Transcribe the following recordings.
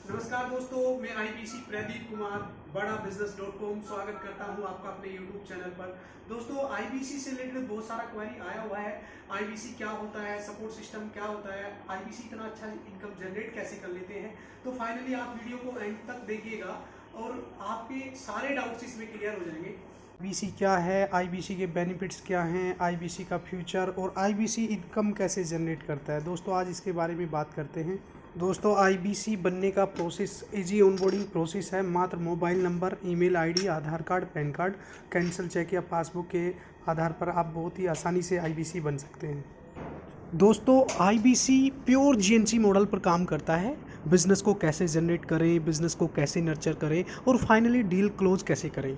नमस्कार दोस्तों, मैं आईबीसी प्रदीप कुमार बड़ा बिजनेस.com स्वागत करता हूं आपका अपने यूट्यूब चैनल पर। दोस्तों, आईबीसी से रिलेटेड बहुत सारा क्वेरी आया हुआ है। आईबीसी क्या होता है, सपोर्ट सिस्टम क्या होता है, आईबीसी इतना अच्छा इनकम जनरेट कैसे कर लेते हैं। तो फाइनली आप वीडियो को एंड तक देखिएगा और आपके सारे डाउट्स इसमें क्लियर हो जाएंगे। आईबीसी क्या है, आईबीसी के बेनिफिट्स क्या हैं, आईबीसी का फ्यूचर और आईबीसी इनकम कैसे जनरेट करता है। दोस्तों, आज इसके बारे में बात करते हैं। दोस्तों, आईबीसी बनने का प्रोसेस इजी ऑनबोर्डिंग प्रोसेस है। मात्र mobile number, email ID, Aadhaar card, pan card, cancel cheque या पासबुक के आधार पर आप बहुत ही आसानी से आईबीसी बन सकते हैं। दोस्तों, आईबीसी प्योर जीएनसी मॉडल पर काम करता है। बिजनेस को कैसे जनरेट करें, बिजनेस को कैसे नर्चर करें और फाइनली डील क्लोज कैसे करें।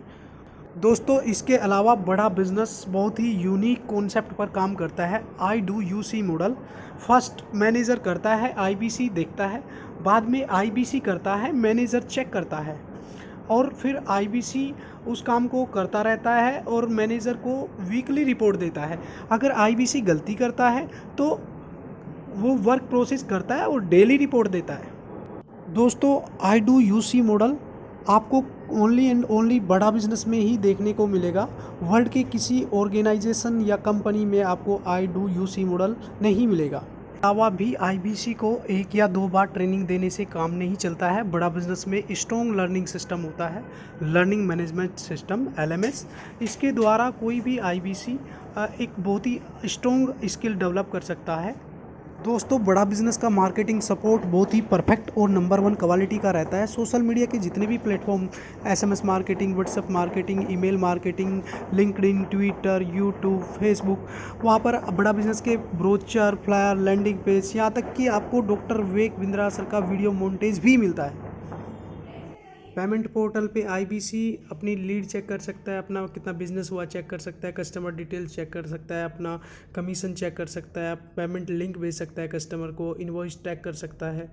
दोस्तों, इसके अलावा बड़ा बिजनेस बहुत ही यूनिक कॉन्सेप्ट पर काम करता है। I do you see model. First manager करता है, आईबीसी देखता है, बाद में आईबीसी करता है, मैनेजर चेक करता है और फिर आईबीसी उस काम को करता रहता है और मैनेजर को वीकली रिपोर्ट देता है। अगर आईबीसी गलती करता है तो वो वर्क प्रोसेस करता है और डेली रिपोर्ट देता है। दोस्तों, I do you see model आपको only and only Bada Business में ही देखने को मिलेगा। वर्ल्ड के किसी ऑर्गेनाइजेशन या कंपनी में आपको I do you see model नहीं मिलेगा। अलावा भी आईबीसी को 1 या 2 बार ट्रेनिंग देने से काम नहीं चलता है। बड़ा बिजनेस में स्ट्रॉन्ग लर्निंग सिस्टम होता है, लर्निंग मैनेजमेंट सिस्टम LMS। इसके द्वारा कोई भी आईबीसी एक बहुत ही स्ट्रॉन्ग स्किल डेवलप कर सकता है। दोस्तों, बड़ा बिजनेस का मार्केटिंग सपोर्ट बहुत ही परफेक्ट और नंबर 1 क्वालिटी का रहता है। सोशल मीडिया के जितने भी platform, SMS marketing, WhatsApp marketing, email marketing, LinkedIn, Twitter, YouTube, Facebook, वहाँ पर बड़ा बिजनेस के ब्रोचर, फ्लायर, लैंडिंग पेज, यहाँ तक कि आपको डॉक्टर विवेक बिंद्रा सर का वीडियो मोन्टेज भी मिलता है। पेमेंट पोर्टल पे आईबीसी अपनी लीड चेक कर सकता है, अपना कितना बिजनेस हुआ चेक कर सकता है, कस्टमर डिटेल्स चेक कर सकता है, अपना कमीशन चेक कर सकता है, पेमेंट लिंक भेज सकता है कस्टमर को, इनवॉइस टैग कर सकता है।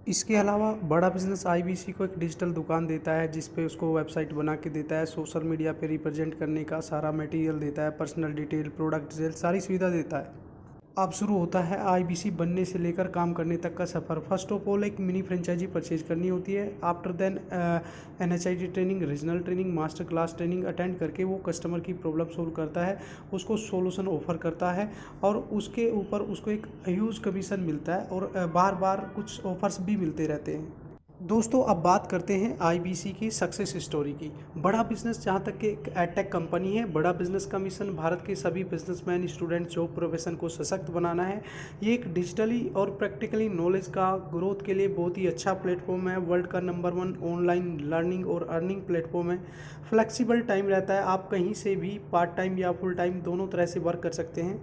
इसके अलावा बड़ा बिजनेस आईबीसी को एक डिजिटल दुकान देता है जिस पे उसको वेबसाइट बना के देता है, सोशल मीडिया पे रिप्रेजेंट करने का सारा मटेरियल देता है, पर्सनल डिटेल, प्रोडक्ट डिटेल, सारी सुविधा देता है। अब शुरू होता है आईबीसी बनने से लेकर काम करने तक का सफ़र। फर्स्ट ऑफ ऑल एक मिनी फ्रेंचाइजी परचेज करनी होती है। After then NHIT training, regional training, master class training attend करके वो कस्टमर की प्रॉब्लम सोल्व करता है, उसको सॉल्यूशन ऑफर करता है और उसके ऊपर उसको एक ह्यूज कमीशन मिलता है और बार बार कुछ ऑफर्स भी मिलते रहते हैं। दोस्तों, अब बात करते हैं आईबीसी की सक्सेस स्टोरी की। बड़ा बिजनेस जहाँ तक कि एक एडटेक कंपनी है, बड़ा बिजनेस का मिशन भारत के सभी बिजनेसमैन, स्टूडेंट, जॉब प्रोफेशन को सशक्त बनाना है। ये एक डिजिटली और प्रैक्टिकली नॉलेज का ग्रोथ के लिए बहुत ही अच्छा प्लेटफॉर्म है। वर्ल्ड का नंबर 1 ऑनलाइन लर्निंग और अर्निंग प्लेटफॉर्म है। फ्लेक्सिबल टाइम रहता है, आप कहीं से भी पार्ट टाइम या फुल टाइम दोनों तरह से वर्क कर सकते हैं।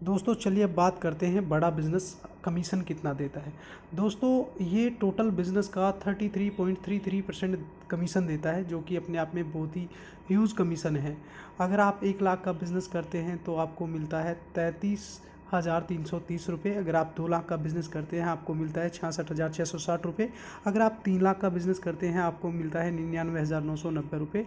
दोस्तों, चलिए अब बात करते हैं बड़ा बिजनेस कमीशन कितना देता है। दोस्तों, ये टोटल बिजनेस का 33.33% कमीशन देता है, जो कि अपने आप में बहुत ही ह्यूज कमीशन है। अगर आप 1 लाख का बिज़नेस करते हैं तो आपको मिलता है 33,330 रुपये। अगर आप 2 लाख का बिज़नेस करते हैं आपको मिलता है 66,660 रुपये। अगर आप 3 लाख का बिज़नेस करते हैं आपको मिलता है 99,990 रुपये।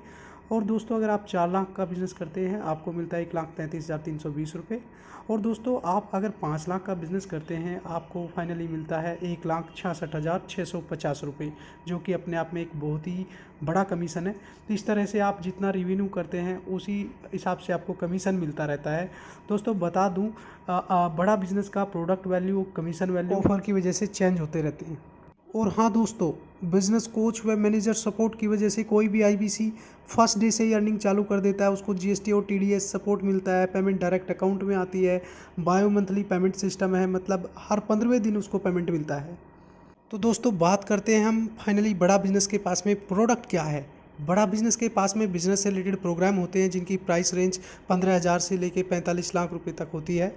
और दोस्तों, अगर आप 4 लाख का बिज़नेस करते हैं आपको मिलता है 1,33,320 रुपये। और दोस्तों, आप अगर 5 लाख का बिज़नेस करते हैं आपको फाइनली मिलता है 1,66,650 रुपये, जो कि अपने आप में एक बहुत ही बड़ा कमीशन है। तो इस तरह से आप जितना रिवेन्यू करते हैं उसी हिसाब से आपको कमीशन मिलता रहता है। दोस्तों, बता दूं, बड़ा बिज़नेस का product value, commission value offer की वजह से चेंज होते रहते हैं। और हाँ दोस्तों, बिजनेस कोच व मैनेजर सपोर्ट की वजह से कोई भी आईबीसी फर्स्ट डे से ही अर्निंग चालू कर देता है। उसको जीएसटी और टीडीएस सपोर्ट मिलता है, पेमेंट डायरेक्ट अकाउंट में आती है, बायो मंथली पेमेंट सिस्टम है, मतलब हर 15वें दिन उसको पेमेंट मिलता है। तो दोस्तों, बात करते हैं हम फाइनली बड़ा बिजनेस के पास में प्रोडक्ट क्या है। बड़ा बिजनेस के पास में बिजनेस से रिलेटेड प्रोग्राम होते हैं जिनकी प्राइस रेंज 15,000 से लेकर 45 लाख रुपये तक होती है।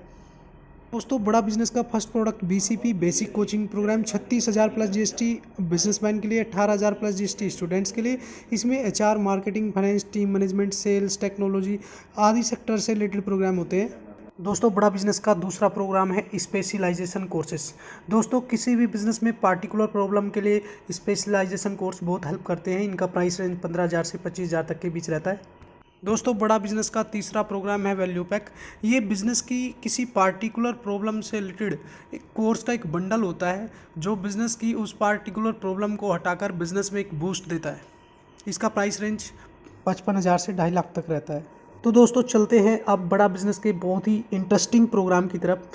दोस्तों, बड़ा बिजनेस का first product BCP basic coaching program 36,000 plus GST businessman के लिए, 18,000 प्लस जीएसटी स्टूडेंट्स के लिए। इसमें HR, marketing, finance, team management, sales, technology आदि सेक्टर से रिलेटेड प्रोग्राम होते हैं। दोस्तों, बड़ा बिजनेस का दूसरा प्रोग्राम है स्पेशलाइजेशन कोर्सेज। दोस्तों, किसी भी बिजनेस में पार्टिकुलर प्रॉब्लम के लिए स्पेशलाइजेशन कोर्स बहुत हेल्प करते हैं। इनका प्राइस रेंज 15,000 से 25,000 तक के बीच रहता है। दोस्तों बड़ा बिजनेस का तीसरा प्रोग्राम है वैल्यू पैक। ये बिजनेस की किसी पार्टिकुलर प्रॉब्लम से रिलेटेड एक कोर्स का एक बंडल होता है जो बिजनेस की उस पार्टिकुलर प्रॉब्लम को हटाकर बिजनेस में एक बूस्ट देता है। इसका प्राइस रेंज 55,000 से 2.5 लाख तक रहता है। तो दोस्तों चलते हैं अब बड़ा बिजनेस के बहुत ही इंटरेस्टिंग प्रोग्राम की तरफ।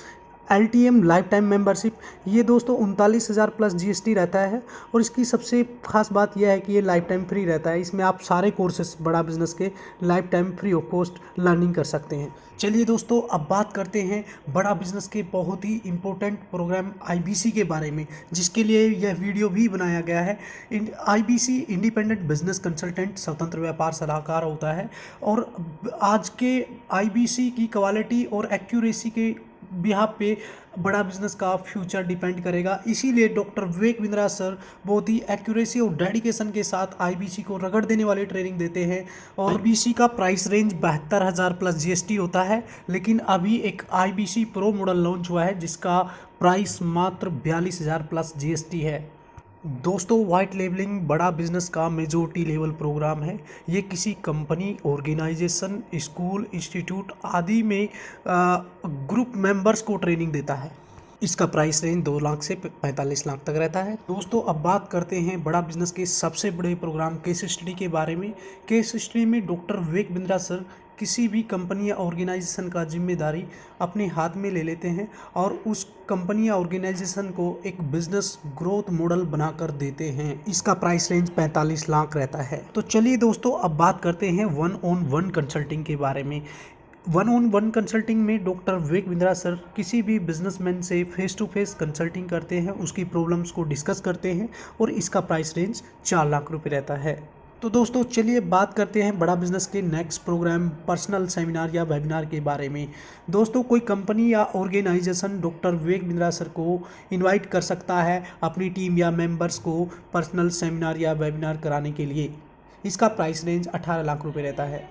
LTM लाइफ टाइम मेंबरशिप, ये दोस्तों 39,000 प्लस GST रहता है और इसकी सबसे खास बात यह है कि ये लाइफ टाइम फ्री रहता है। इसमें आप सारे कोर्सेस बड़ा बिजनेस के life time free of cost learning कर सकते हैं। चलिए दोस्तों अब बात करते हैं बड़ा बिजनेस के बहुत ही इंपॉर्टेंट प्रोग्राम IBC के बारे में, जिसके लिए यह वीडियो भी बनाया गया है। IBC इंडिपेंडेंट बिजनेस कंसल्टेंट स्वतंत्र व्यापार सलाहकार होता है और आज के IBC की क्वालिटी और एक्यूरेसी के बिहाफ पे बड़ा बिजनेस का फ्यूचर डिपेंड करेगा। इसीलिए डॉक्टर विवेक बिंद्रा सर बहुत ही एक्यूरेसी और डेडिकेशन के साथ IBC को रगड़ देने वाली ट्रेनिंग देते हैं। और IBC का प्राइस रेंज 72,000 प्लस GST होता है, लेकिन अभी एक IBC प्रो मॉडल लॉन्च हुआ है जिसका प्राइस मात्र 42,000 प्लस GST है। दोस्तों वाइट लेबलिंग बड़ा बिजनेस का मेजॉरिटी लेवल प्रोग्राम है। ये किसी कंपनी, ऑर्गेनाइजेशन, स्कूल, इंस्टीट्यूट आदि में ग्रुप मेंबर्स को ट्रेनिंग देता है। इसका प्राइस रेंज 2 लाख से 45 लाख तक रहता है। दोस्तों अब बात करते हैं बड़ा बिजनेस के सबसे बड़े प्रोग्राम केस स्टडी के बारे में। केस स्टडी में डॉक्टर विवेक बिंद्रा सर किसी भी कंपनी या ऑर्गेनाइजेशन का जिम्मेदारी अपने हाथ में ले लेते हैं और उस कंपनी या ऑर्गेनाइजेशन को एक बिजनेस ग्रोथ मॉडल बनाकर देते हैं। इसका प्राइस रेंज 45 लाख रहता है। तो चलिए दोस्तों अब बात करते हैं 1-on-1 कंसल्टिंग के बारे में। 1-on-1 कंसल्टिंग में डॉक्टर विवेक बिंद्रा सर किसी भी बिजनेसमैन से फेस टू फेस कंसल्टिंग करते हैं, उसकी प्रॉब्लम्स को डिस्कस करते हैं और इसका प्राइस रेंज 4 लाख रुपए रहता है। तो दोस्तों चलिए बात करते हैं बड़ा बिजनेस के नेक्स्ट प्रोग्राम पर्सनल सेमिनार या वेबिनार के बारे में। दोस्तों कोई कंपनी या organisation doctor Vivek Bindra sir को इनवाइट कर सकता है अपनी टीम या मेंबर्स को पर्सनल सेमिनार या वेबिनार कराने के लिए। इसका प्राइस रेंज 18 लाख रुपए रहता है।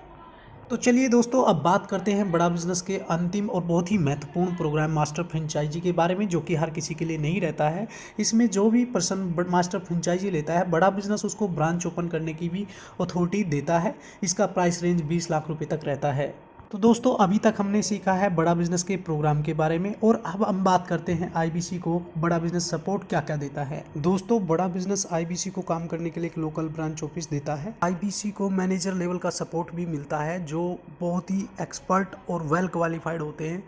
तो चलिए दोस्तों अब बात करते हैं बड़ा बिजनेस के अंतिम और बहुत ही महत्वपूर्ण प्रोग्राम मास्टर फ्रेंचाइजी के बारे में, जो कि हर किसी के लिए नहीं रहता है। इसमें जो भी पर्सन मास्टर फ्रेंचाइजी लेता है, बड़ा बिजनेस उसको ब्रांच ओपन करने की भी अथॉरिटी देता है। इसका प्राइस रेंज 20 लाख रुपए तक रहता है। तो दोस्तों अभी तक हमने सीखा है बड़ा बिजनेस के प्रोग्राम के बारे में और अब हम बात करते हैं IBC को बड़ा बिजनेस सपोर्ट क्या क्या देता है। दोस्तों बड़ा बिजनेस IBC को काम करने के लिए एक लोकल ब्रांच ऑफिस देता है। IBC को मैनेजर लेवल का सपोर्ट भी मिलता है जो बहुत ही एक्सपर्ट और वेल क्वालिफाइड होते हैं,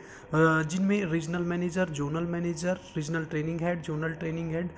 जिनमें regional manager, zonal manager, regional training head, zonal training head,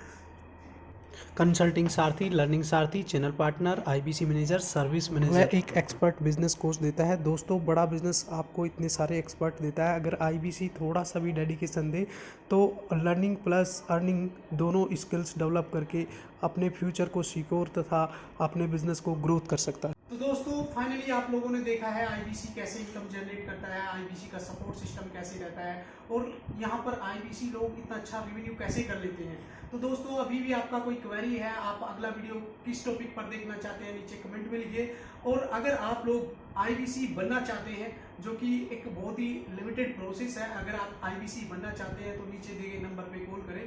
consulting सारथी, लर्निंग सारथी, channel partner, IBC manager, service manager, एक एक्सपर्ट बिजनेस कोच देता है। दोस्तों बड़ा बिजनेस आपको इतने सारे एक्सपर्ट देता है। अगर IBC थोड़ा सा भी डेडिकेशन दे तो लर्निंग प्लस अर्निंग दोनों स्किल्स डेवलप करके अपने फ्यूचर को सिक्योर तथा अपने बिजनेस को ग्रोथ कर सकता है। तो दोस्तों फाइनली आप लोगों ने देखा है IBC कैसे इनकम जनरेट करता है, IBC का सपोर्ट सिस्टम कैसे रहता है और यहाँ पर IBC लोग इतना अच्छा रेवेन्यू कैसे कर लेते हैं। तो दोस्तों अभी भी आपका कोई क्वेरी है, आप अगला वीडियो किस टॉपिक पर देखना चाहते हैं, नीचे कमेंट में लिखिए। और अगर आप लोग IBC बनना चाहते हैं, जो कि एक बहुत ही लिमिटेड प्रोसेस है, अगर आप IBC बनना चाहते हैं तो नीचे दिए गए नंबर पे कॉल करें।